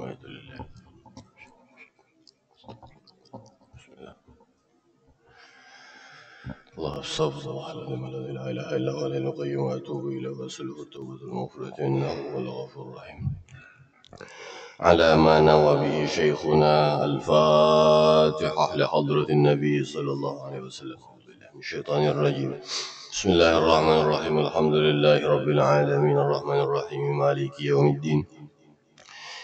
والحمد لله. بسم الله. الله استغفر الله العظيم الذي لا اله الا هو الحي القيوم واتوب اليه واساله التوبه المغفره انه هو الغفور الرحيم. على ما نوى به شيخنا الفاتحه لحضره النبي صلى الله عليه وسلم. أعوذ بالله من الشيطان الرجيم. بسم الله الرحمن الرحيم. الحمد لله رب العالمين الرحمن الرحيم مالك يوم الدين.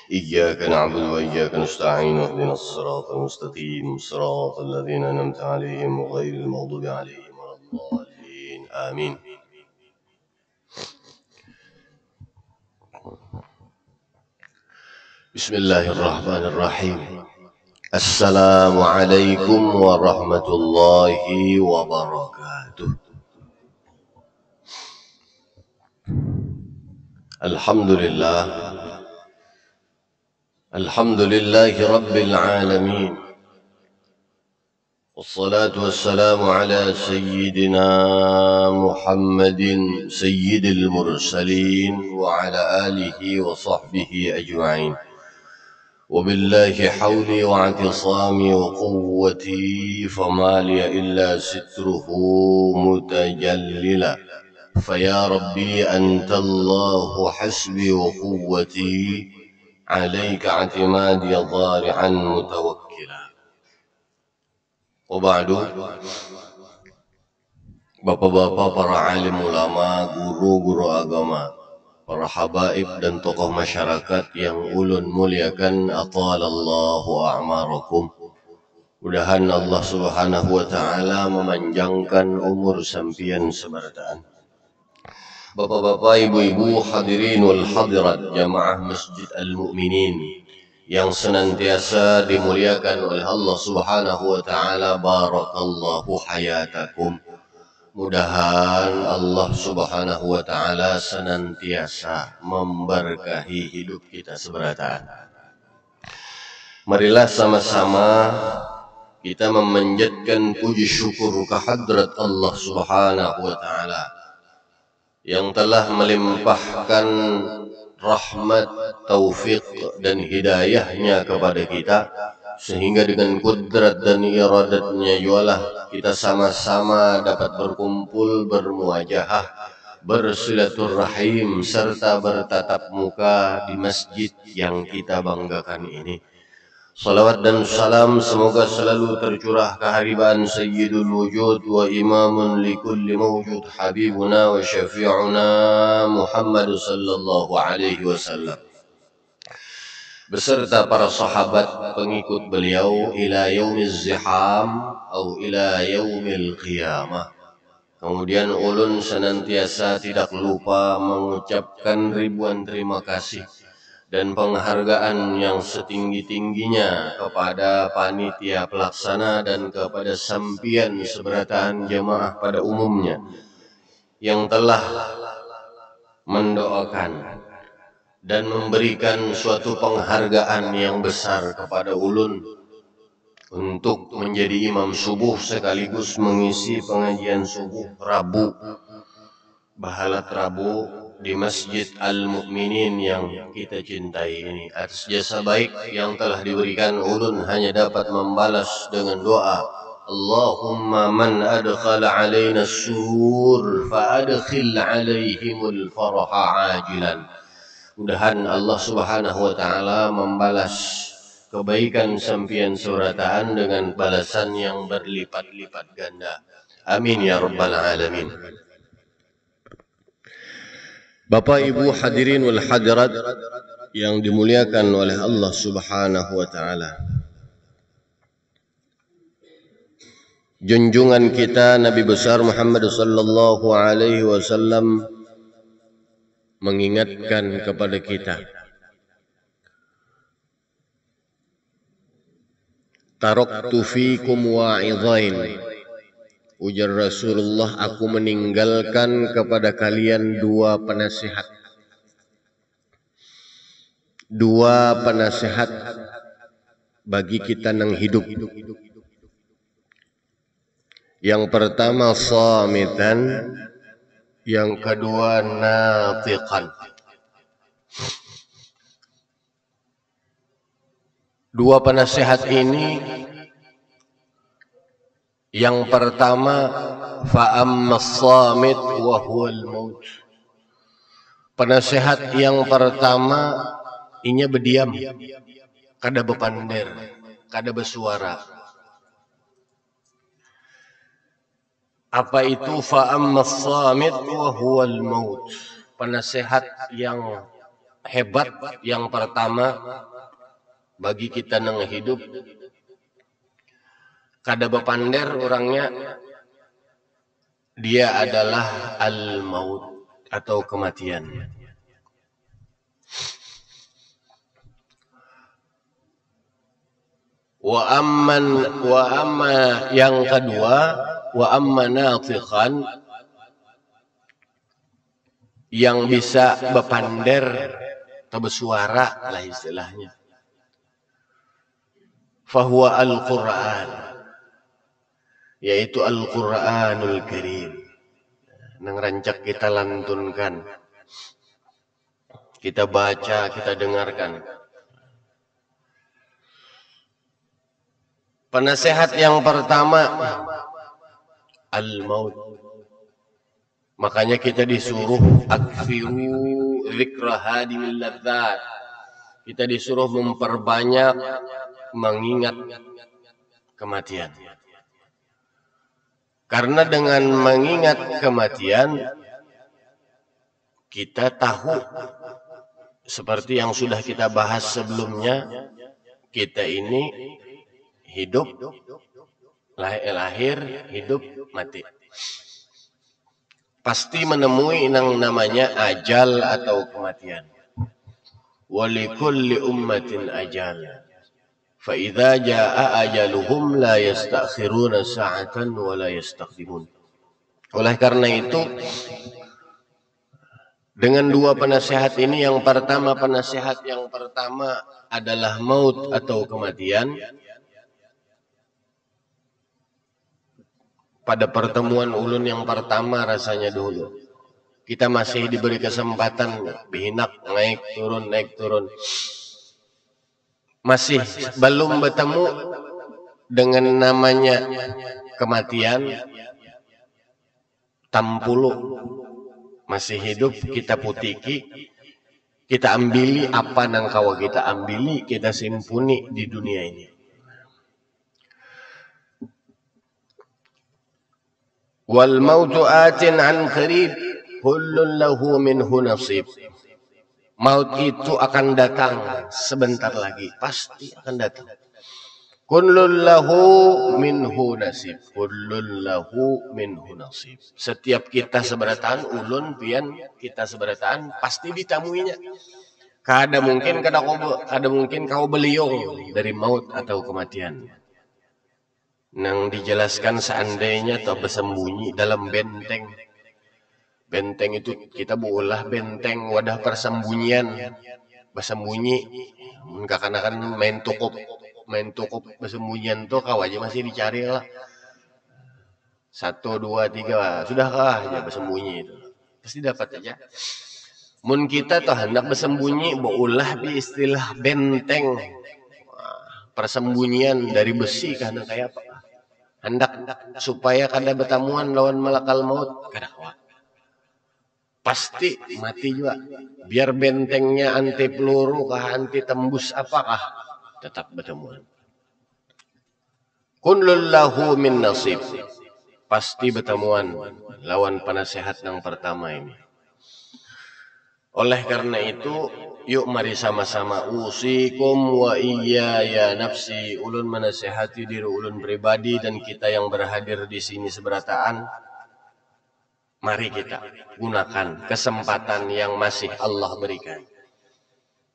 إياك نعبد وإياك نستعين واهدنا الصراط المستقيم صراط الذين أنعمت عليهم غير المغضوب عليهم ولا الضالين آمين. بسم الله الرحمن الرحيم. السلام عليكم ورحمة الله وبركاته. الحمد لله الحمد لله رب العالمين، والصلاة والسلام على سيدنا محمد سيد المرسلين وعلى آله وصحبه أجمعين. وبالله حولي واعتصامي وقوتي فما لي إلا ستره متجللا، فيا ربي أنت الله حسبي وقوتي، عليك اعتمادي ضارعا متوكلا. Wabadu, bapak-bapak, para alim ulama, guru-guru agama, para habaib dan tokoh masyarakat yang ulun muliakan, atalallahu a'marakum. Mudahan Allah subhanahu wa ta'ala memanjangkan umur sampian sebarataan. Bapak-bapak, ibu-ibu, hadirin wal hadirat jamaah Masjid Al-Mu'minin yang senantiasa dimuliakan oleh Allah subhanahu wa ta'ala, barakallahu hayatakum. Mudahan Allah subhanahu wa ta'ala senantiasa memberkahi hidup kita seberataan. Marilah sama-sama kita memanjatkan puji syukur kehadrat Allah subhanahu wa ta'ala yang telah melimpahkan rahmat, taufik dan hidayahnya kepada kita, sehingga dengan kudrat dan iradatnya jualah kita sama-sama dapat berkumpul, bermuajahah, bersilaturahim serta bertatap muka di masjid yang kita banggakan ini. Salawat dan salam semoga selalu tercurah kehadiran Sayyidul Wujud wa imamun likulli mawjud habibuna wa syafi'una Muhammad sallallahu alaihi wasallam beserta para sahabat pengikut beliau ila yaumiz ziham atau ila yaumil qiyamah. Kemudian ulun senantiasa tidak lupa mengucapkan ribuan terima kasih dan penghargaan yang setinggi-tingginya kepada panitia pelaksana dan kepada sampian seberataan jemaah pada umumnya yang telah mendoakan dan memberikan suatu penghargaan yang besar kepada ulun untuk menjadi imam subuh sekaligus mengisi pengajian subuh Rabu, bahalat Rabu di Masjid Al-Mu'minin yang kita cintai ini. Atas jasa baik yang telah diberikan, ulun hanya dapat membalas dengan doa, Allahumma man adkhala alaina as-surur fa adkhil alaihimul faraha ajilan. Mudahan Allah subhanahu wa ta'ala membalas kebaikan sampian surataan dengan balasan yang berlipat-lipat ganda. Amin ya rabbal alamin. Bapak ibu hadirin wal hadirat yang dimuliakan oleh Allah subhanahu wa ta'ala, junjungan kita Nabi besar Muhammad sallallahu alaihi wasallam mengingatkan kepada kita, taraktu fikum wa'idhain. Ujar Rasulullah, aku meninggalkan kepada kalian dua penasihat. Dua penasihat bagi kita yang hidup. Yang pertama samitan, yang kedua natiqan. Dua penasehat ini, yang pertama, fa ammas samit wa huwal maut. Penasehat yang pertama inya berdiam, kada bepander, kada bersuara. Apa itu fa ammas samit wa huwal maut? Penasehat yang hebat yang pertama bagi kita yang hidup, kada bepander orangnya, dia adalah al-maut atau kematian. Wa amma yang kedua, wa amma nafiqan, yang bisa bepander atau bersuara lah istilahnya. Fahuwa al-Quran, yaitu Al-Quranul Karim. Nang rancak kita lantunkan, kita baca, kita dengarkan. Penasehat yang pertama al-maut. Makanya kita disuruh akfiru dzikra hadimil ladzat. Kita disuruh memperbanyak mengingat kematian. Karena dengan mengingat kematian, kita tahu seperti yang sudah kita bahas sebelumnya, kita ini hidup, lahir, hidup, mati. Pasti menemui yang namanya ajal atau kematian. Walikulli ummatin ajal. Fa idza jaa ajaluhum la yastakhiruna sa'atan wa la yastaqdimun. Oleh karena itu, dengan dua penasehat ini, yang pertama, penasehat yang pertama adalah maut atau kematian. Pada pertemuan ulun yang pertama rasanya dulu, kita masih diberi kesempatan bihinak naik turun. Masih belum bertemu dengan namanya kematian. Tampulu masih hidup, kita putiki, kita ambili apa nang kawa kita ambili, kita simpuni di dunia ini. Wal mautu atin an qarib, kullun lahu minhu nasib. Maut itu akan datang sebentar lagi, pasti akan datang. Kullun lahu minhu nasib, kullun lahu minhu nasib. Setiap kita seberataan, ulun pian kita seberataan, pasti ditamuinya. Kada mungkin kau beliung dari maut atau kematian. Nang dijelaskan seandainya atau bersembunyi dalam benteng. Benteng itu kita buulah benteng wadah persembunyian. Bersembunyi. Kakanakan main tukup bersembunyian tuh kau aja masih dicari lah. 1, 2, 3 sudahkah aja bersembunyi itu. Pasti dapat aja. Mun kita tuh hendak bersembunyi buulah di istilah benteng. Persembunyian dari besi karena kayak apa? Hendak supaya kada bertamuan lawan malakal maut, kada kuat. Pasti mati juga. Biar bentengnya anti peluru kah, anti tembus apakah, tetap bertemuan. Kullun lahu min nasib. Pasti bertemuan lawan penasehat yang pertama ini. Oleh karena itu, yuk mari sama-sama usikum wa iyaya nafsi, ulun menasihati diri ulun pribadi dan kita yang berhadir di sini seberataan. Mari kita gunakan kesempatan yang masih Allah berikan.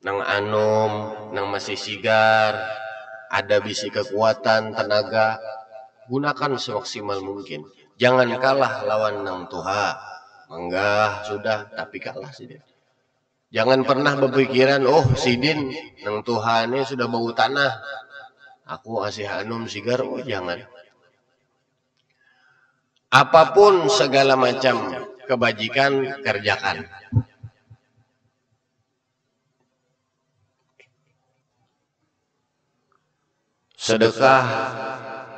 Nang anum, nang masih sigar, ada bisi kekuatan, tenaga, gunakan semaksimal mungkin. Jangan kalah lawan nang Tuha. Menggah sudah, tapi kalah sih dia. Jangan pernah berpikiran, oh sidin nang Tuhan ini sudah bau tanah, aku kasih anum sigar, oh jangan. Apapun segala macam kebajikan kerjakan. sedekah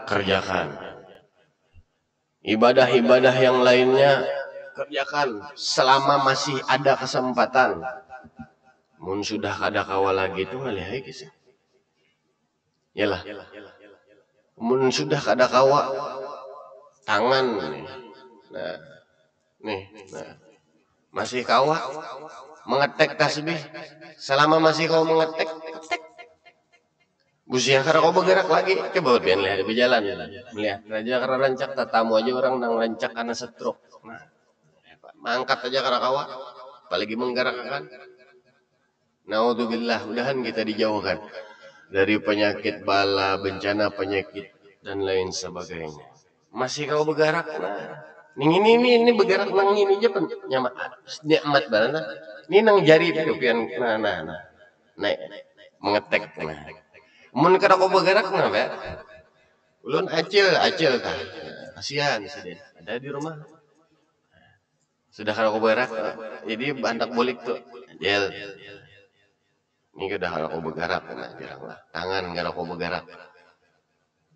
kerjakan, ibadah-ibadah yang lainnya kerjakan selama masih ada kesempatan. Mun sudah kada kawa lagi itu ngalih kisah. Yalah. Mun sudah kada kawa tangan nih. Nah, masih kawa mengetek tasbih. Selama masih kau mengetek, busia karena kau bergerak lagi. Coba biar lihat berjalan. Melihat raja karena rancak tatamu aja orang nang rancak karena stroke. Nah, mangkat aja karena kawa, apalagi menggerakkan. Naudzubillah, mudahan kita dijauhkan dari penyakit bala, bencana penyakit dan lain sebagainya. Masih kau bergerak, nah. Ini bergerak nang ini aja nyamat nikmat banget. Ini nang jari itu pian nah. Naik mengetek nah. Mun kada kau bergerak nah, Pak. Ulun acil tah. Kasihan sedih. Ada di rumah. Sudah kada kau bergerak. Jadi bantak bolik tuh. Jel. Ini kada kada kau bergerak nah, jaranglah. Tangan kada kau bergerak.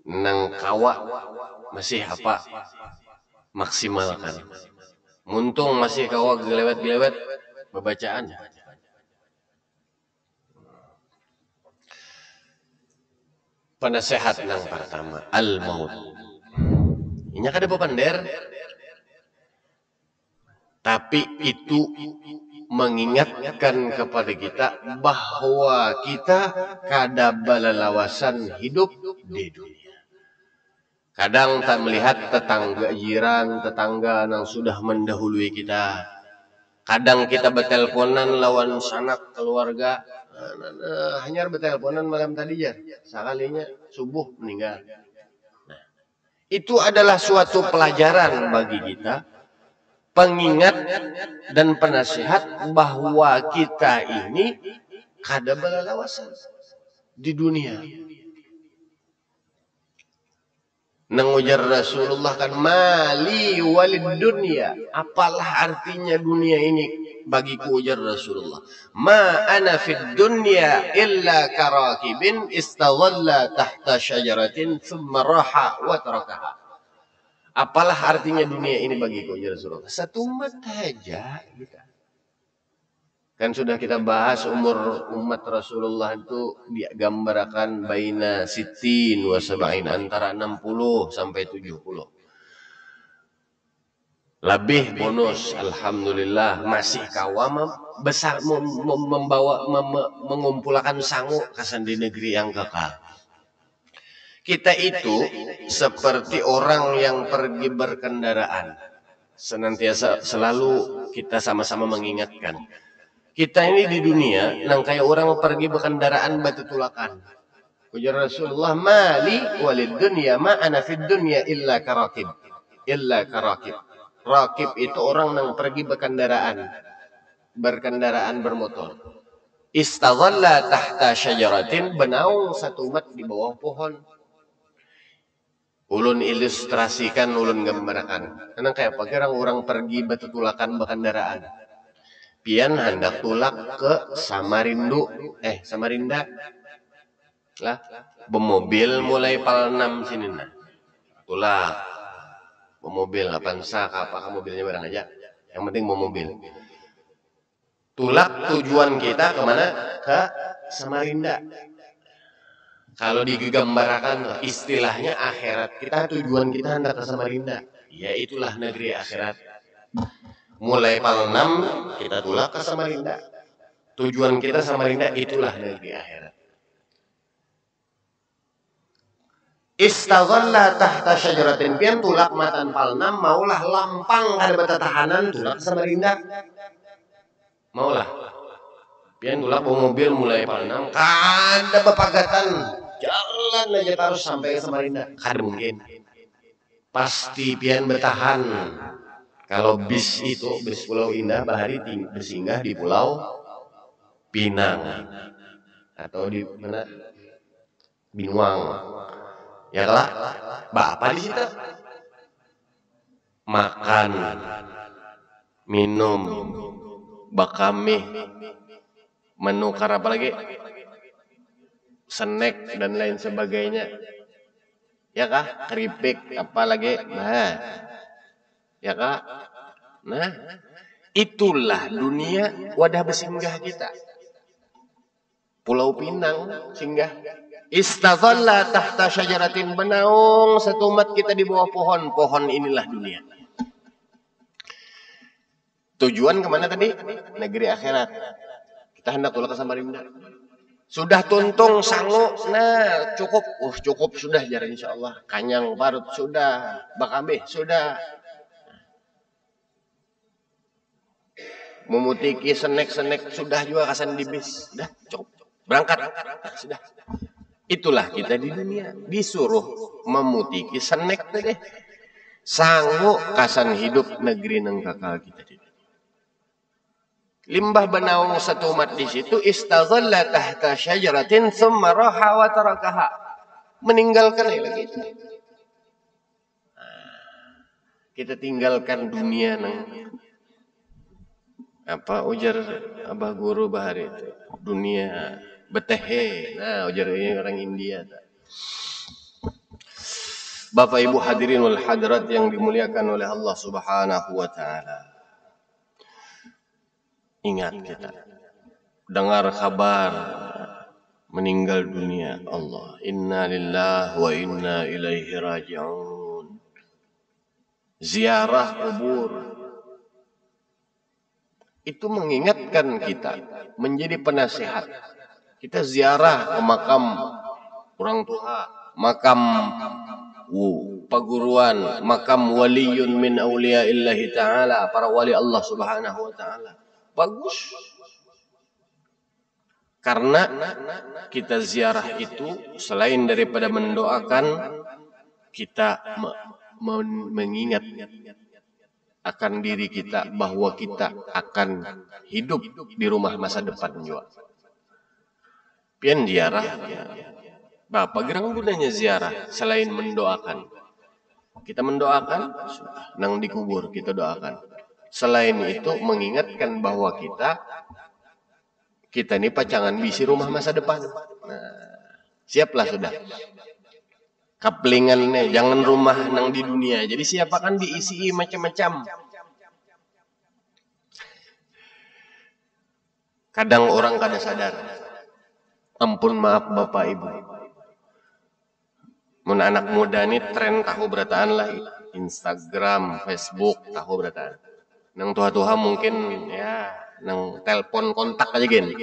Nang kawa masih apa? Maksimalkan. Muntung masih kawa gelewet-gelewet bacaan. Penasehat yang pertama, al-maut. Ini kada bepander. Tapi itu mengingatkan kepada kita bahwa kita kada balalawasan hidup di dunia. Kadang tak melihat tetangga jiran, tetangga yang sudah mendahului kita. Kadang kita berteleponan lawan sanak keluarga. Hanya berteleponan malam tadi ya. Sekalinya subuh meninggal. Nah, itu adalah suatu pelajaran bagi kita. Pengingat dan penasihat bahwa kita ini kada balalawasan di dunia. Nang ujar Rasulullah kan mali walid dunia. Apalah artinya dunia ini bagiku ujar Rasulullah. Ma ana fid dunya illa karakibin istadhalla tahta syajaratin thumma raha wa tarakaha. Apalah artinya dunia ini bagiku ujar Rasulullah. Satu umat saja kita. Kan sudah kita bahas umur umat Rasulullah itu digambarkan baina sitin wa sab'in, antara 60 sampai 70. Lebih bonus, alhamdulillah masih kawam besar membawa mengumpulkan sangu kesan di negeri yang kekal. Kita itu seperti orang yang pergi berkendaraan. Senantiasa selalu kita sama-sama mengingatkan. Kita ini di dunia, nang kayak orang pergi berkendaraan batu tulakan. Ujar Rasulullah, mali walid dunya ma ana fid dunya illa karakib. Illa karakib. Rakib itu orang nang pergi berkendaraan bermotor. Istadhalla tahta syajaratin, benaung satu umat di bawah pohon. Ulun ilustrasikan, ulun gambarkan. Nang kayak apa orang pergi batu tulakan berkendaraan. Pian hendak tulak ke Samarinda lah, bemobil mulai pal 6 sini nah, tulak bemobil Avanza apa mobilnya barang aja, yang penting bemobil tulak. Tujuan kita kemana? Ke Samarinda. Kalau digambarkan istilahnya akhirat kita, tujuan kita hendak ke Samarinda, ya itulah negeri akhirat. Mulai pal 6 kita tulak ke Samarinda. Tujuan kita Samarinda, itulah negeri akhirat. Istadhalla tahta syajaratin, pian tulak matan pal 6 maulah lampang kada betatahanan tulak ke Samarinda. Maulah. Pian tulak bawa mobil mulai pal 6 kada bepagatan. Jalan aja terus sampai ke Samarinda. Kada mungkin. Pasti pian bertahan. Kalau bis itu, bis Pulau Indah, bahari bersinggah di Pulau Pinang atau di mana? Binuang. Ya lah, apa di situ? Makan, minum, bakami, menukar apa lagi? snack dan lain sebagainya. Ya kah? Keripik apalagi. Nah, ya kah? Nah, itulah dunia wadah bersinggah kita. Pulau Pinang singgah. Istazalla tahta syajaratin, benaung satu umat kita di bawah pohon. Pohon inilah dunia. Tujuan kemana tadi? Negeri akhirat. Kita hendak ulah ke Samarinda. Sudah tuntung sangu, nah cukup, cukup sudah jar insya Allah. Kanyang parut sudah, bakabe sudah. Memutiki senek sudah juga kasan di bis, sudah cukup. Berangkat, nah, sudah. Itulah kita di dunia, disuruh memutiki senek tadi. Sangu kasan hidup negeri nang kakal kita di dunia. Limbah benaung satu umat di situ, istazalla tahta syajaratin thumma raha wa tarakaha. Meninggalkan lagi itu. Kita tinggalkan dunia nang apa ujar abah guru bahari itu. Dunia betehe. Nah, ujar ini orang India. Bapak Ibu hadirin wal hadirat yang dimuliakan oleh Allah Subhanahu wa taala. Ingat kita dengar kabar meninggal dunia Allah. Inna lillahi wa inna ilaihi raji'un. Ziarah kubur itu mengingatkan kita, menjadi penasihat. Kita ziarah ke makam orang tua, makam paguruan, makam waliyun min awliyaillahi ta'ala, para wali Allah Subhanahu wa ta'ala. Bagus. Karena kita ziarah itu selain daripada mendoakan, kita mengingat akan diri kita bahwa kita akan hidup di rumah masa depan juga. Pian ziarah. Bapak gerang gunanya ziarah selain mendoakan. Kita mendoakan, nang dikubur kita doakan. Selain itu mengingatkan bahwa kita ini pacangan bisi rumah masa depan. Nah, siaplah sudah. Kaplingannya jangan rumah nang di dunia. Jadi siapa kan diisi macam-macam. Kadang orang kada sadar. Ampun maaf Bapak Ibu. Mun anak muda ini tren tahu berataan lah. Instagram, Facebook tahu berataan. Nang tua-tua mungkin ya nang telepon kontak aja gen.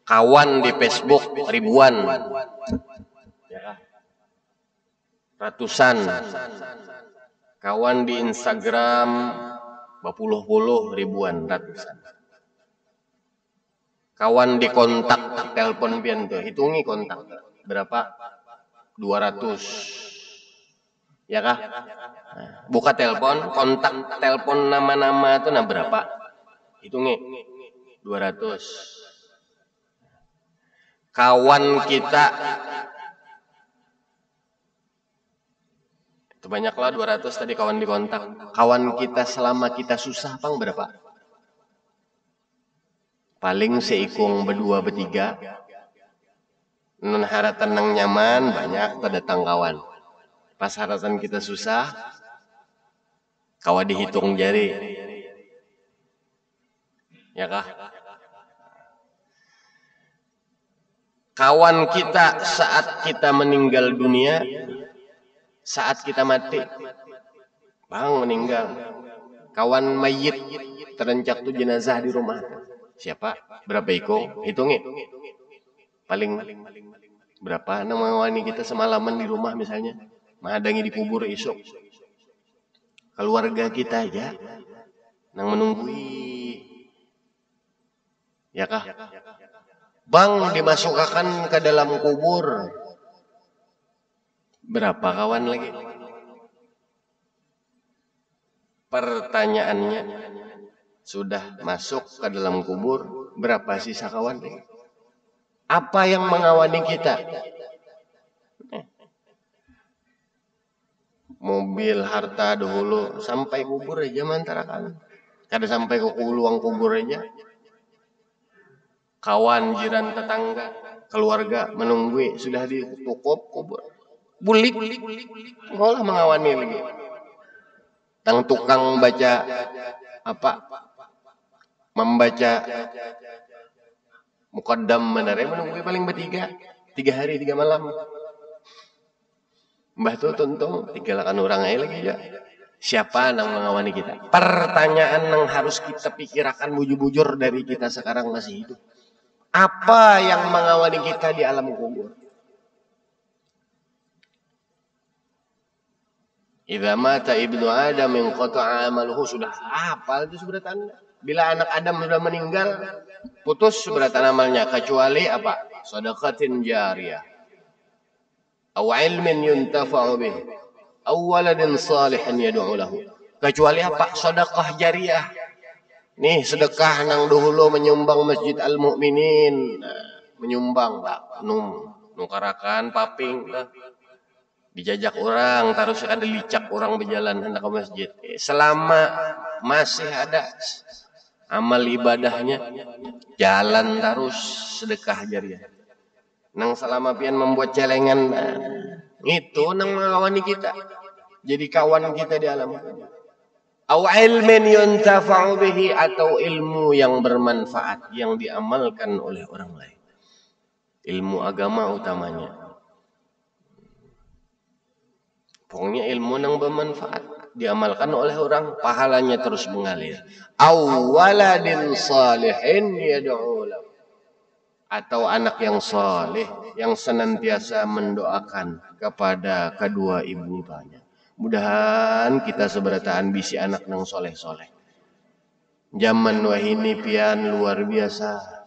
Kawan di Facebook ribuan. Ya. Ratusan. Kawan di Instagram berpuluh-puluh ribuan ratusan. Kawan di kontak telepon pian tuh, hitungi kontak berapa? 200. Ya kah? Buka telepon, kontak telepon nama-nama itu nah berapa? Hitungi 200. Kawan kita itu banyaklah 200 tadi kawan di kontak. Kawan kita selama kita susah pang berapa? Paling seikung berdua bertiga. Nun haratan nang nyaman banyak terdatang kawan. Pas haratan kita susah, kawan dihitung jari. Ya kah? Kawan kita saat kita meninggal dunia, saat kita mati, bang meninggal. Kawan mayit terencak tuh jenazah di rumah. Siapa? Berapa iko? Hitungi. Paling berapa nama wani kita semalaman di rumah misalnya. Mahadangi dikubur esok. Keluarga kita aja nang menunggui. Ya kah? Bang dimasukkan ke dalam kubur. Berapa kawan lagi? Pertanyaannya, sudah masuk ke dalam kubur, berapa sisa kawan lagi? Apa yang mengawani kita? Mobil, harta dahulu sampai kubur aja mantarakan. Kada sampai ke kuluang kubur aja. Kawan, jiran, tetangga, keluarga menunggu sudah ditukup kubur. Bulik, ngolah mengawani lagi. Tang tukang baca apa? Membaca mukaddam menare menunggu paling bertiga, 3 hari 3 malam. Mbah tuh tuntung tinggalkan orang aja lagi ya. Siapa yang mengawani kita? Pertanyaan yang harus kita pikirkan bujur-bujur dari kita sekarang masih hidup. Apa yang mengawani kita di alam kubur? Idza mata ibnu Adam inqata'a amaluhu, sudah hafal itu sudah tanda. Bila anak Adam sudah meninggal, putus seberatan amalnya kecuali apa? Shadaqatin jariyah. Aw ilmin yuntafa'u bih. Aw waladin salihin yad'u lahu. Kecuali apa? Sedekah jariyah. Nih sedekah nang dahulu menyumbang Masjid Al-Mukminin. Menyumbang Pak, nukarakan paping dijajak orang, terus ada licak orang berjalan hendak ke masjid. Selama masih ada amal ibadahnya, jalan terus sedekah jariyah. Nang selama pian membuat celengan, itu nang mengawani kita. Jadi kawan kita di alam. Au ilmin yuntafa'u bihi, atau ilmu yang bermanfaat yang diamalkan oleh orang lain. Ilmu agama utamanya. Pokoknya ilmu yang bermanfaat diamalkan oleh orang, pahalanya terus mengalir. Au waladin salihin yad'u lahu, atau anak yang saleh yang senantiasa mendoakan kepada kedua ibu bapanya. Mudahan kita seberataan bisi anak nang soleh-soleh. Zaman wahini pian luar biasa.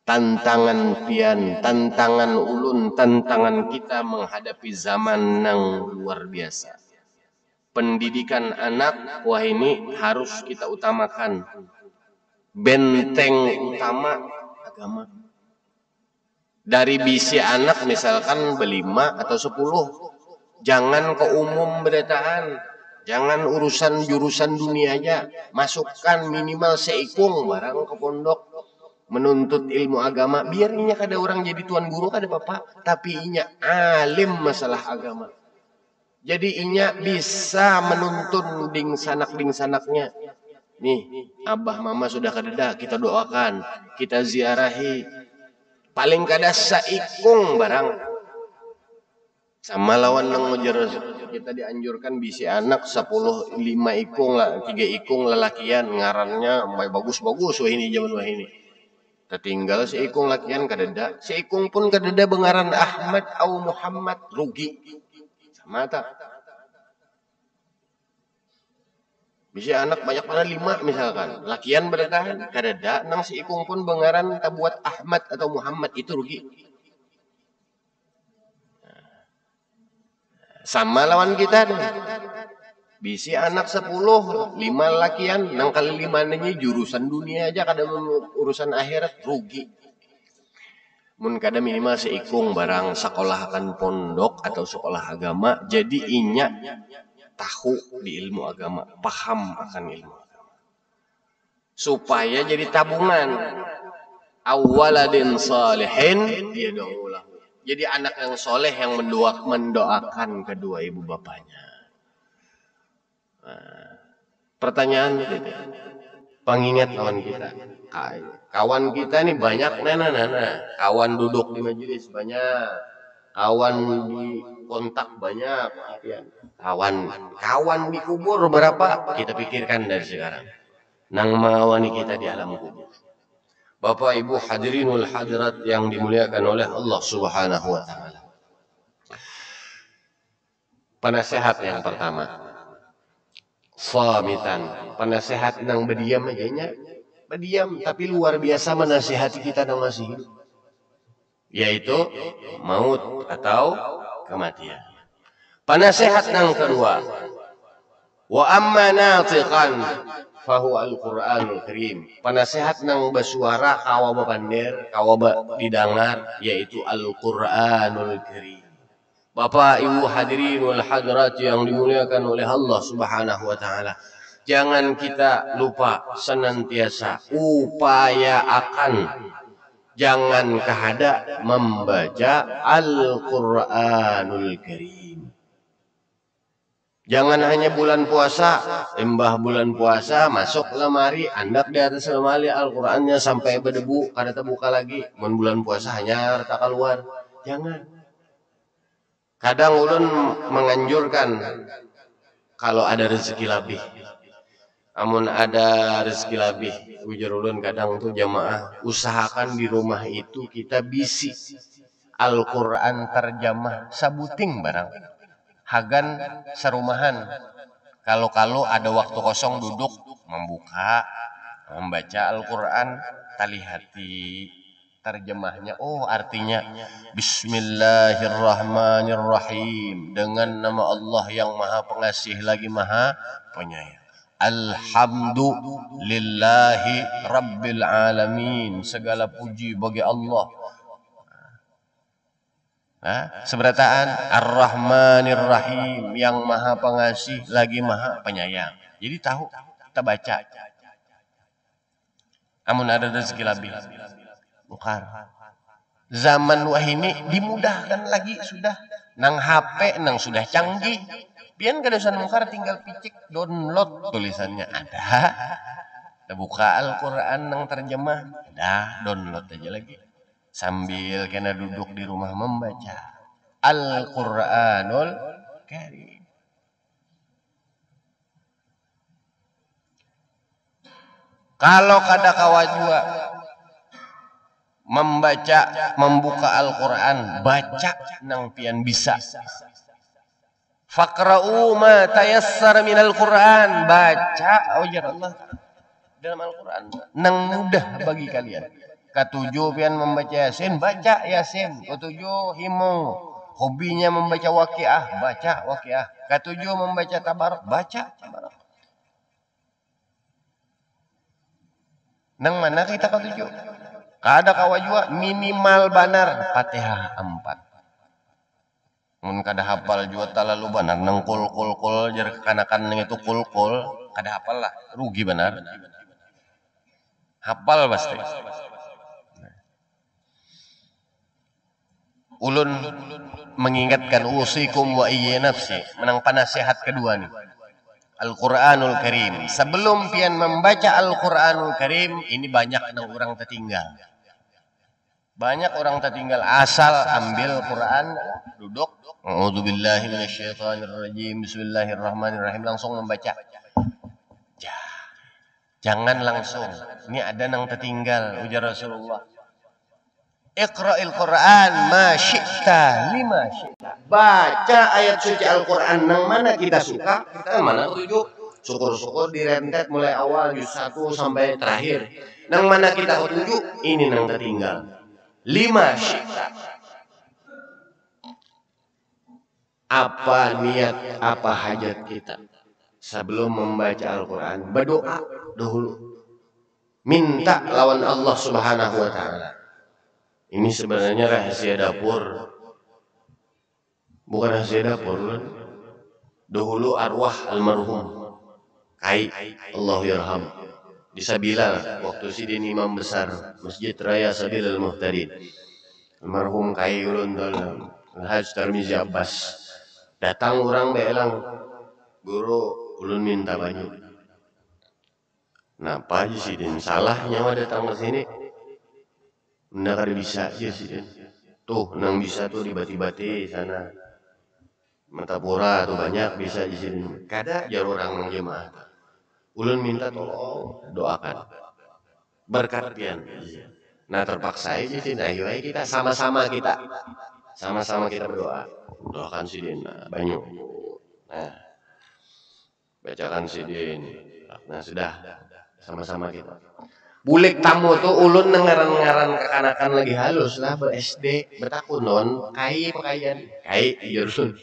Tantangan pian, tantangan ulun, tantangan kita menghadapi zaman nang luar biasa. Pendidikan anak wahini harus kita utamakan. Benteng utama agama. Dari bisi anak misalkan 5 atau 10, jangan ke umum berataan, jangan urusan jurusan dunia aja, masukkan minimal seikung barang ke pondok menuntut ilmu agama, biar inya kada orang jadi tuan guru kada apa-apa, tapi inya alim masalah agama. Jadi inya bisa menuntun ding sanaknya. Nih, abah mama sudah kadeda, kita doakan, kita ziarahi. Paling kada saikung barang. Sama lawan nang ngujar, kita dianjurkan bisi anak 5 ikung lah, 3 ikung lelakian, ngarannya bagus-bagus wah ini zaman wah ini. Tertinggal seikung lakian kadeda, seikung pun kadeda bengaran Ahmad atau Muhammad, rugi. Sama tak? Bisa anak banyak pada 5 misalkan, lakian bertahan kadeda, nang seikung pun bengaran tak buat Ahmad atau Muhammad, itu rugi. Sama lawan kita deh. Bisi anak 10, 5 lakian, nang kali 5 nanya jurusan dunia aja, kada urusan akhirat, rugi. Mun kada minimal seikung barang sekolah akan pondok atau sekolah agama, jadi inya tahu di ilmu agama, paham akan ilmu agama. Supaya jadi tabungan. Awaladin salihin yad'u lahu. Jadi anak yang soleh yang mendoakan kedua ibu bapaknya. Pertanyaan pengingat lawan kita, kawan kita nih banyak nana, kawan duduk di majelis banyak, kawan di kontak banyak, kawan di kubur berapa, kita pikirkan dari sekarang nang mengawani kita di alam kubur. Bapak Ibu hadirinul hadirat yang dimuliakan oleh Allah Subhanahu wa taala. Penasehat yang pertama, samitan, penasehat nang berdiam aja, berdiam tapi luar biasa menasihati kita nang masih hidup, yaitu maut atau kematian. Penasehat nang kedua, wa amma natiqan fahuwa al-Qur'anul Karim. Penasehat nang bersuara kawa bapander, kawa didengar, yaitu Al-Qur'anul Karim. Bapak Ibu hadirin wal hadirat yang dimuliakan oleh Allah Subhanahu wa taala. Jangan kita lupa senantiasa upayakan, Jangan kahada membaca Al-Quranul Karim. Jangan hanya bulan puasa, embah bulan puasa masuk lemari, andak di atas lemari Al-Qurannya sampai berdebu, kada terbuka lagi. Bulan puasa hanya tak keluar. Jangan. Kadang ulun menganjurkan kalau ada rezeki lebih. Amun ada rezeki lebih, ujar ulun kadang tuh jamaah usahakan di rumah itu kita bisi Al-Quran terjemah sabuting barang. Hagan serumahan. Kalau ada waktu kosong duduk membuka, membaca Al-Quran, talihati terjemahnya. Oh, artinya Bismillahirrahmanirrahim, dengan nama Allah yang Maha Pengasih lagi Maha Penyayang. Alhamdulillahi Rabbil Alamin, segala puji bagi Allah. Seberataan Ar-Rahmanir Rahim, yang Maha Pengasih lagi Maha Penyayang. Jadi tahu kita baca. Amun ada rezeki lebih. Bukan. Zaman wah ini dimudahkan lagi sudah. Nang HP nang sudah canggih. Pian kadosan mungkar tinggal picik download tulisannya ada. Kita buka Al-Quran nang terjemah, ada, download aja lagi. Sambil kena duduk di rumah membaca Al-Quranul Karim. Kalau kada kawajua membuka Al-Quran, baca nang pian bisa. Faqra'u ma tayassara minal Quran, baca ujar Allah dalam Al-Quran nang mudah bagi kalian. Ketujuh pian membaca Yasin, baca Yasin. Ketujuh himo, hobinya membaca Waqiah, baca Waqiah. Ketujuh membaca Tabarak, baca Tabarak. Nang mana kita ketujuh? Kada kawajua minimal banar Fatihah 4. Mun kada hafal jua talalu banar nang kul jar kekanakan nang itu kul kada hafal lah, rugi benar. Hafal pasti. Ulun mengingatkan usikum wa iyya nafsi, menang panasihat kedua nih. Al-Quranul Karim. Sebelum pian membaca Al-Quranul Karim, ini banyak nang orang tertinggal. Banyak orang tertinggal asal ambil Quran, duduk, A'udzubillahi minasyaitonirrajim, Bismillahirrahmanirrahim, langsung membaca. Jangan langsung. Ini ada nang tertinggal, ujar Rasulullah. Iqra'il Quran ma syi'ta lima syi'ta. Baca ayat suci Al-Quran nang mana kita suka, kita mana tujuh. Syukur-syukur direntet mulai awal juz 1 sampai terakhir. Nang mana kita tujuh, ini nang tertinggal. Lima syi'ta. Apa niat, apa hajat kita sebelum membaca Al-Quran? Berdoa dahulu. Minta lawan Allah Subhanahu wa Ta'ala. Ini sebenarnya rahasia dapur. Bukan rahasia dapur. Dahulu arwah almarhum Kai Allah yarham di Sabila, waktu sidin imam besar Masjid Raya Sabilul Muhtadin. Almarhum Kai ulun dalam Al-Hajj Tarmizi Abbas. Datang orang belang, guru ulun minta baju. Napa aja sidin salahnya mah datang ke sini? Nggak ada bisa aja sih. Tuh, nang bisa tuh di bati-bati sana. Metapura tuh banyak bisa di sini. Kada jar orang nang jemaah. Ulun minta tolong doakan. Berkat pian. Nah terpaksa aja sih. Nah, ayo kita sama-sama kita berdoa. Doakan sidin banyak. Nah, bacakan sidin. Nah sudah sama-sama kita. Bulik tamu tuh ulun ngaran-ngaran kekanakan lagi halus lah ber-SD bertakun non kai pakaian kai jurun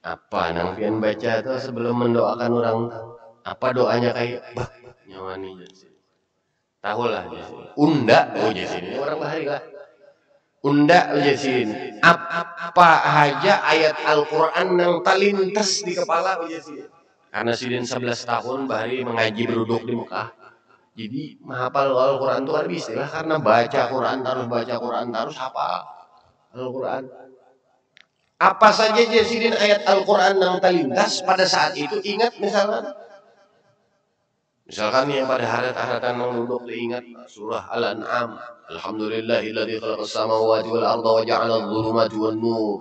apa nang pian baca tuh sebelum mendoakan orang apa doanya kai bah nyawani tahu lah unda oh jadi orang bahari lah unda jadi apa aja ayat Al-Quran nang talintes di kepala jadi karena sidin 11 tahun bahari mengaji berduduk di Mekah. Jadi menghafal Al-Quran itu ada istilah karena baca Quran terus hafal Al-Quran. Apa saja Jasidin ayat Al-Quran yang terlintas pada saat itu ingat misalkan yang pada haratan yang duduk diingat surah Al-An'am. Alhamdulillahilladzi khalaqas samawati wal arda wa ja'ala adh-dhulumati wan nur.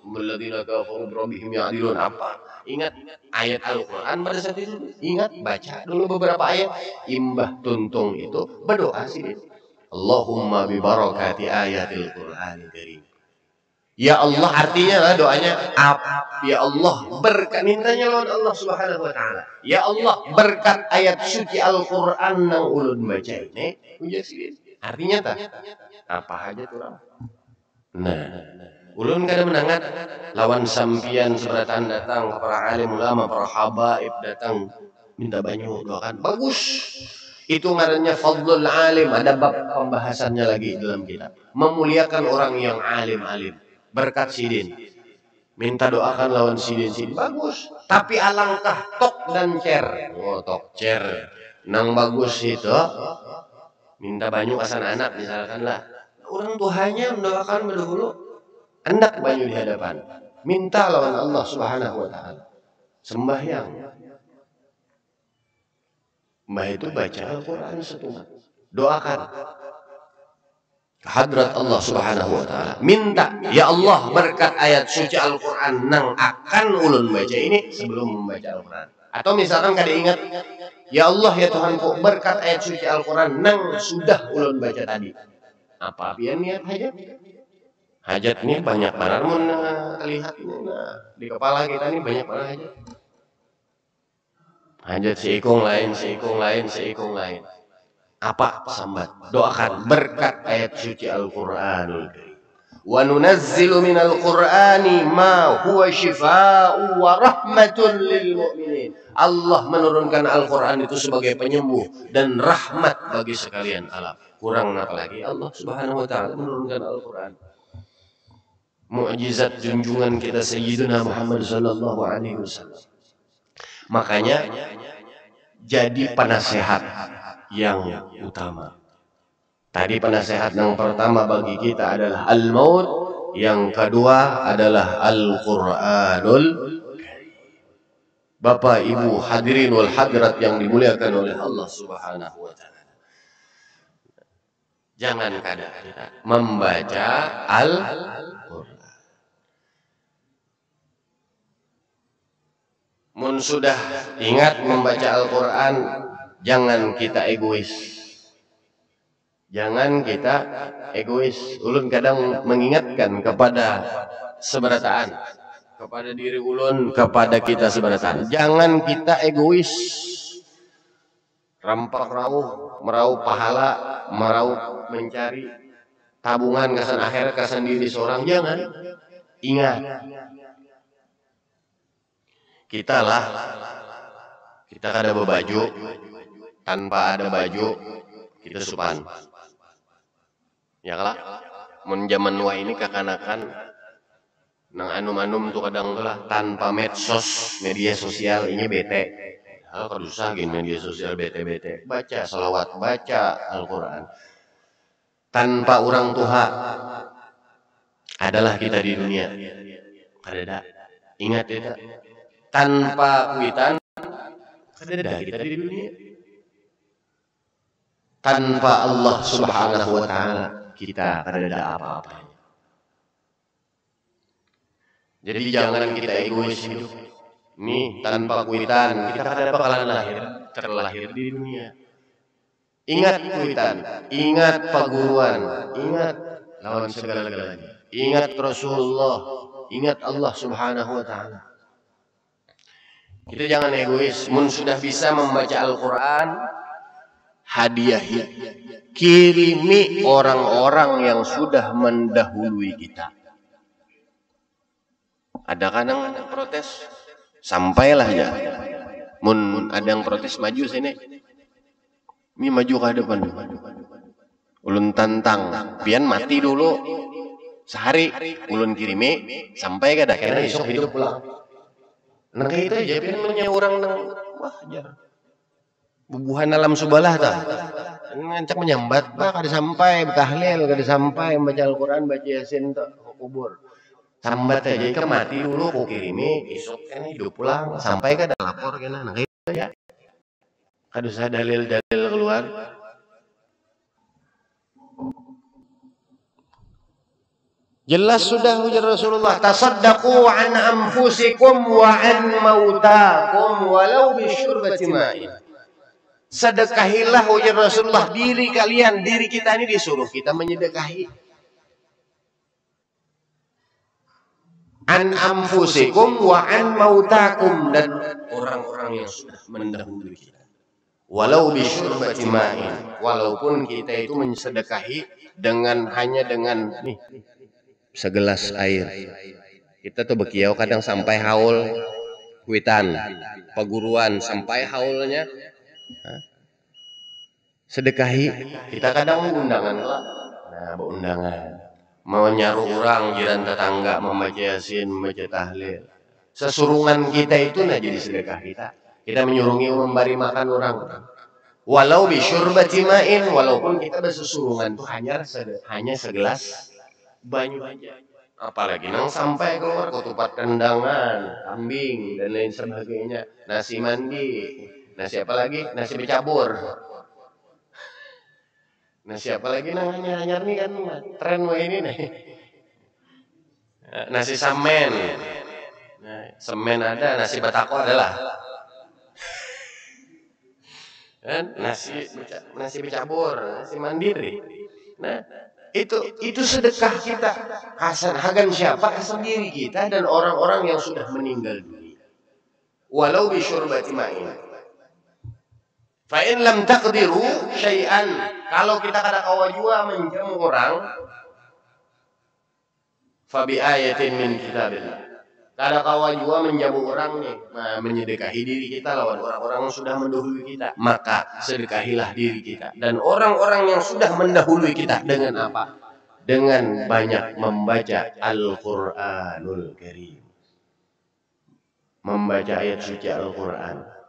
Alladzina kafaru bi rabbihim ya'dilun. Apa? Ingat ayat Al-Quran pada saat itu. Ingat baca dulu beberapa ayat. Imbah tuntung itu berdoa sih. Allahumma bi barakati ayatil Qur'anil Karim. Ya Allah artinya lah doanya ya Allah berkat mintanya lawan Allah Subhanahu wa taala. Ya Allah berkat ayat suci Al-Qur'an nang ulun baca ini artinya tak apa aja tuh. Nah, ulun kada menangat lawan sampian seberatan datang para alim ulama, para habaib datang minta banyu doakan. Bagus. Itu ngarannya fadlul alim, ada bab pembahasannya lagi dalam kitab. Memuliakan orang yang alim-alim. Berkat sidin minta doakan lawan sidin bagus, tapi alangkah tok dan cer tok cer nang bagus itu minta banyu asan anak misalkan lah orang tuanya mendoakan dahulu hendak banyu di hadapan minta lawan Allah Subhanahu wa taala sembahyang mbah itu baca Al-Quran setengah doakan hadrat Allah Subhanahu wa taala. Minta, ya Allah berkat ayat suci Al-Qur'an nang akan ulun baca ini sebelum membaca Al-Qur'an. Atau misalkan kada ingat, ya Allah ya Tuhanku berkat ayat suci Al-Qur'an nang sudah ulun baca tadi. Apa pian niat hajat? Hajat ini banyak banget mun lihat di kepala kita ini banyak banget hajat. Hajat seikung lain. Apa sambat doakan berkat ayat suci Al-Qur'anul Karim wa nunazzilu minal Qur'ani ma huwa shifaa'u wa rahmatun lil mu'minin. Allah menurunkan Al-Qur'an itu sebagai penyembuh dan rahmat bagi sekalian alam. Kurang apa lagi Allah Subhanahu wa taala menurunkan Al-Qur'an. Mukjizat junjungan kita Sayyidina Muhammad sallallahu alaihi wasallam. Makanya jadi penasehat yang utama. Tadi penasehat yang pertama bagi kita adalah al-maut, yang kedua adalah Al-Qur'anul Karim. Bapak Ibu hadirin wal hadirat yang dimuliakan oleh Allah Subhanahu wa taala. Jangan kada kita membaca Al-Qur'an. Mun sudah ingat membaca Al-Qur'an, jangan kita egois. Jangan kita egois. Ulun kadang mengingatkan kepada seberataan, kepada diri ulun, kepada kita seberataan. Jangan kita egois. Rampak meraup pahala, meraup mencari tabungan kesan akhir, kesan diri seorang. Jangan. Ingat. Kita kada berbaju. Tanpa ada baju kita supan. Ya kalah. Mun zaman wa ini kekanakan nang anum-anum tuh kadang lah tanpa medsos, media sosial ini bete. Kalau usah gini media sosial bete. Baca salawat, baca Al-Qur'an. Tanpa orang tua adalah kita di dunia. Kada. Ingat ya. Tanpa kuitan kada kita di dunia. Tanpa Allah Subhanahu wa taala kita kada ada apa-apa. Jadi jangan kita egois hidup. Nih tanpa kuitan kita kada bakalan terlahir di dunia. Ingat kuitan, ingat paguruan, ingat lawan segala-galanya. Ingat Rasulullah, ingat Allah Subhanahu wa taala. Kita jangan egois. Mun sudah bisa membaca Al-Qur'an, hadiahi, kirimi orang-orang yang sudah mendahului kita. Ada kadang protes, sampailah ya. Mun ada yang protes maju sini, ini maju ke depan. Ulun tantang, pian mati dulu sehari, ulun kirimi sampai kada kena esok hidup pulang. Nah kayak itu aja, pian punya orang nang wah aja. bubuhan alam subalah ta. Ngancak menyambat bah kada sampai tahlil, kada sampai baca Al-Qur'an, baca Yasin ta kubur. Sambat aja ke mati dulu ku kirimi, besok kan hidup pulang sampai kada lapor kena nah gitu ya. Kada usah dalil-dalil keluar. Jelas sudah ujar Rasulullah, tasaddaqu an anfusikum wa an mautakum walau bisyurbati ma'in. Sedekahilah ujar Rasulullah diri kalian, diri kita ini disuruh kita menyedekahi. An anfusikum wa an mautakum, dan orang-orang yang sudah mendahului kita. Walau bisyurbati ma'in, walaupun kita itu mensedekahi dengan hanya dengan nih segelas air. Kita tuh bekiau kadang sampai haul kuitan, paguruan sampai haulnya. Sedekahi, kita kadang undangan lah. Nah, undangan. Mau nyaru orang jiran tetangga membaca Yasin, membaca tahlil. Sesurungan kita itu nah jadi sedekah kita. Kita menyurungi memberi makan orang. Walau bisyurbati ma'in, walaupun kita bersesurungan itu hanya segelas banyu aja. Apalagi nang sampai keluar ketupat kendangan, kambing dan lain sebagainya, nasi mandi, nasi apa lagi, nasi bercabur, nasi apa lagi nanya nih kan tren ini nih, nasi samen, semen ada, nasi batako adalah, kan nasi bercabur, nasi mandiri, nah. Itu sedekah kita. Hagan siapa? Sendiri kita dan orang-orang yang sudah meninggal dunia. Walau bisyurbati ma'in. Fa in lam taqdiru syai'an, kalau kita kada kawa jua menjamu orang, fa bi ayatin min kitabillah. Kada kawa jua menjamu orang nih, menyedekahi diri kita lawan orang-orang yang sudah mendahului kita, maka sedekahilah diri kita. Dan orang-orang yang sudah mendahului kita dengan apa? Dengan banyak membaca Al-Qur'anul Karim. Membaca ayat suci Al-Qur'an.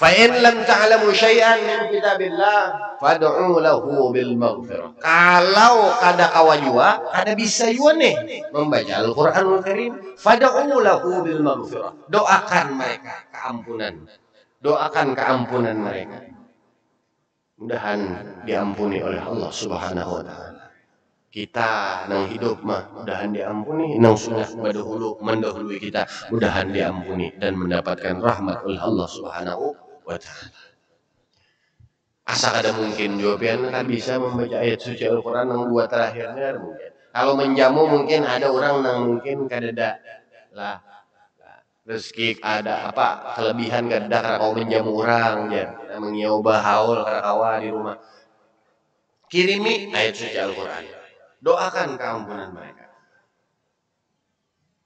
Fa in lam ta'lamu syai'an min kitabillah fad'u lahu bil maghfirah. Kalau kada kawa jua, kada bisa jua nih membaca Al-Qur'anul Karim, fad'u lahu bil maghfirah. Doakan mereka keampunan. Doakan keampunan mereka. Mudahan diampuni oleh Allah Subhanahu wa taala. Kita nang hidup mah mudahan diampuni, nang sudah mendahului kita mudahan diampuni dan mendapatkan rahmat oleh Allah Subhanahu wa ta'ala. Asa kada mungkin jawaban kan bisa membaca ayat suci Al-Qur'an yang dua terakhirnya mungkin. Kalau menjamu mungkin ada orang yang mungkin kada lah rezeki ada apa kelebihan kada karena kau menjamu orang ya menyoba haul karena kawa di rumah. Kirimi ayat suci Al-Qur'an. Doakan keampunan mereka.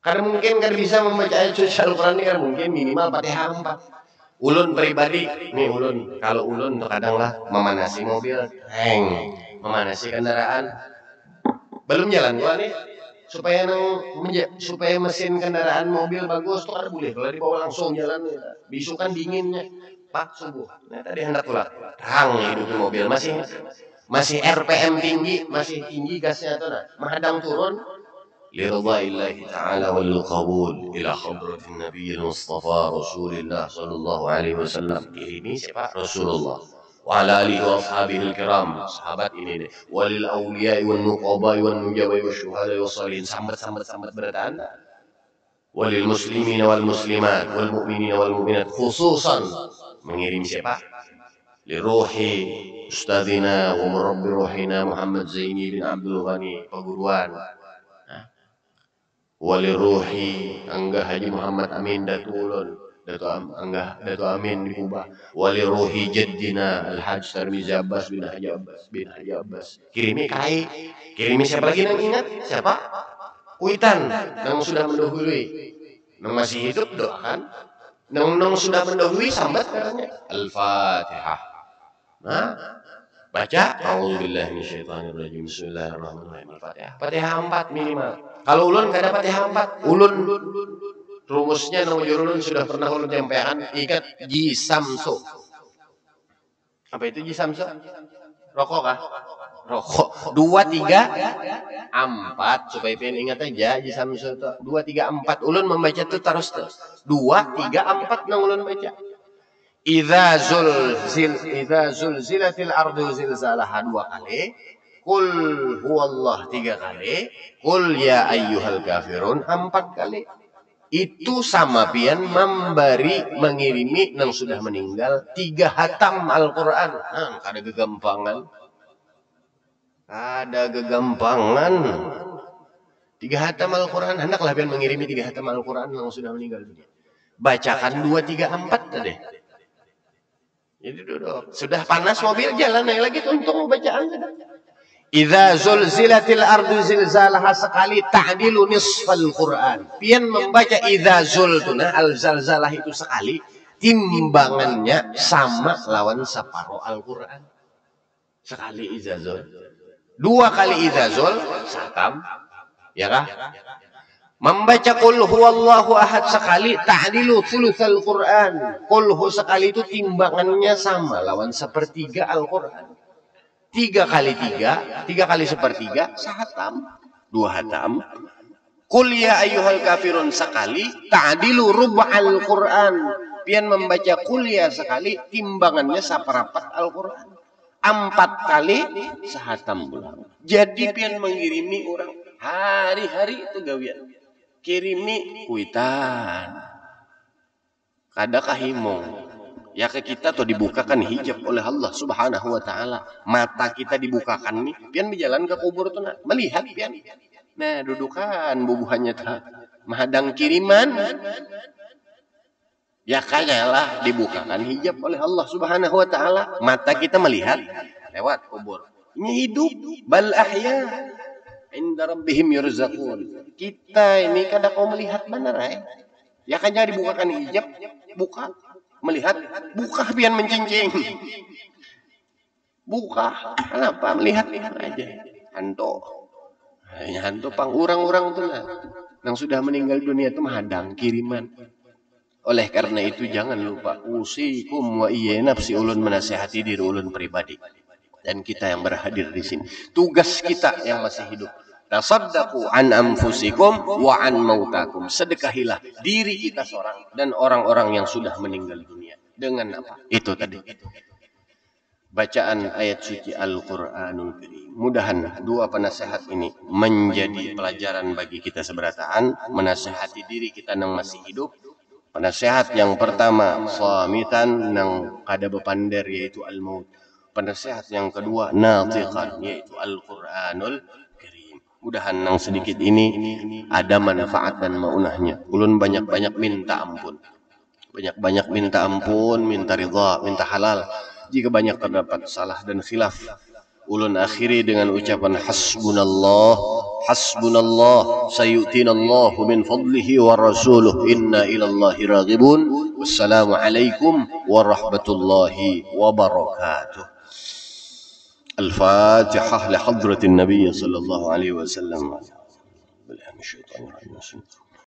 Karena mungkin kada bisa membaca ayat suci Al-Qur'an ini kan mungkin minimal Fatihah 4. Ulun pribadi, nih ulun, kalau ulun kadang lah memanasi mobil, memanasi kendaraan, belum jalan gua nih, supaya mesin kendaraan mobil bagus tuh kan boleh, kalau dibawa langsung jalan, bisu kan dinginnya, pak subuh, nah tadi hendak pulang, hidup mobil masih RPM tinggi, masih tinggi gasnya tuh, nah menghadang turun. لرضا الله تعالى والقبول إلى حضرة النبي المصطفى رسول الله صلى الله عليه وسلم. Ini siapa? Rasulullah. وعلى آله وأصحابه الكرام. Sahabat ini deh. وللأولياء والنقباء والنجباء والشهداء والصالحين. Sambat berataan. وللمسلمين والمسلمات والمؤمنين والمؤمنات. Khususan mengirim siapa? Liruhi Ustadzina wa murabbi ruhina Muhammad Zaini bin Abdul Ghani Paguruan. Wali ruhi Angga Haji Muhammad Amin Datulun Datu Amin di Kubah. Wali ruhi Jaddina Al-Hajj Tarmizi Abbas bin Haji Abbas. Kirimi siapa lagi yang ingat? Siapa? Kuitan yang sudah mendahului. Yang masih hidup doakan. Yang sudah mendahului sambat katanya Al-Fatihah. Nah, baca A'udzubillahi minasyaitonirrajim. Bismillahirrahmanirrahim. Al-Fatihah. Fatihah 4 minimal. Kalau ulun kada Fatihah 4, ulun Rumusnya nang ulun sudah pernah ulun nyampaikan, ingat jisamso. Apa itu jisamso? Rokok kah? Rokok. 2, 3, 4 supaya pian ingat aja jisamso itu. 2, 3, 4 ulun membaca itu terus. 2, 3, 4 nang ulun baca. Idza zulzilatil ardu zilzalaha 2 kali. Qul huwallah 3 kali. Qul ya ayyuhal kafirun 4 kali. Itu sama pian mengirimi yang sudah meninggal 3 hatam Al-Quran. Ada gegampangan. Ada gegampangan. 3 hatam Al-Quran. Hendaklah pian mengirimi 3 hatam Al-Quran yang sudah meninggal. Bacakan 2, 3, 4 tadi. Jadi duduk. Sudah panas mobil jalan lagi untung bacaan. Idza zulzilatil ardu zilzalaha sekali ta'dilu nisfal Quran. Pian membaca idza zultuna al-zalzalah itu sekali, timbangannya sama lawan separuh Al-Quran. Sekali idza zul. 2 kali idza zul, satam. Ya kah? Membaca qul huwallahu ahad sekali ta'dilu thulutsal Quran. Qul hu sekali itu timbangannya sama lawan sepertiga Al-Quran. 3 kali 3, 3 kali sepertiga, sahatam, 2 hatam. Qul ya ayyuhal kafirun sekali ta'dilu rub'al Quran. Pian membaca qul ya sekali timbangannya saperapat Al-Quran. 4 kali sahatam pulang. Jadi pian mengirimi orang hari-hari itu gawian. Kirimi kuitan. Kada kahimong. Ya ke kita tuh dibukakan hijab oleh Allah Subhanahu wa taala. Mata kita dibukakan nih, pian berjalan ke kubur tuh nah, melihat pian. Nah, dudukan bubuhannya tah. Mahadang kiriman. Ya kayalah dibukakan hijab oleh Allah Subhanahu wa taala. Mata kita melihat lewat kubur. Ini hidup bal ahya. Inda rabbihim yurzaqun. Kita ini kada kau melihat benar ya kan jadi dibukakan hijab, buka, melihat, buka pian mencincing. Buka, kenapa melihat aja. Hantu. Hantu pang orang-orang tuh lah. Yang sudah meninggal dunia itu menghadang kiriman. Oleh karena itu jangan lupa usikum wa iya nafsi ulun menasihati diri ulun pribadi. Dan kita yang berhadir di sini. Tugas kita yang masih hidup. Tasaddaqu an anfusikum wa an mautakum. Sedekahilah diri kita seorang dan orang-orang yang sudah meninggal dunia. Dengan apa? Itu tadi. Bacaan ayat suci Al-Quranul Karim. Mudahan 2 penasehat ini menjadi pelajaran bagi kita seberataan. Menasehati diri kita yang masih hidup. Penasehat yang pertama, samitan yang kada bepander yaitu al-maut. Penasehat yang kedua, natiqan yaitu Al-Quranul Karim. Mudahan yang sedikit ini ada manfaat dan maunahnya. Ulun banyak-banyak minta ampun. Banyak-banyak minta ampun, minta ridha, minta halal. Jika banyak terdapat salah dan khilaf, ulun akhiri dengan ucapan hasbunallah, hasbunallah, sayu'tinallahu min fadlihi wa rasuluh, inna ilallahi raghibun. Wassalamualaikum warahmatullahi wabarakatuh. الفاتحة لحضرة النبي صلى الله عليه وسلم.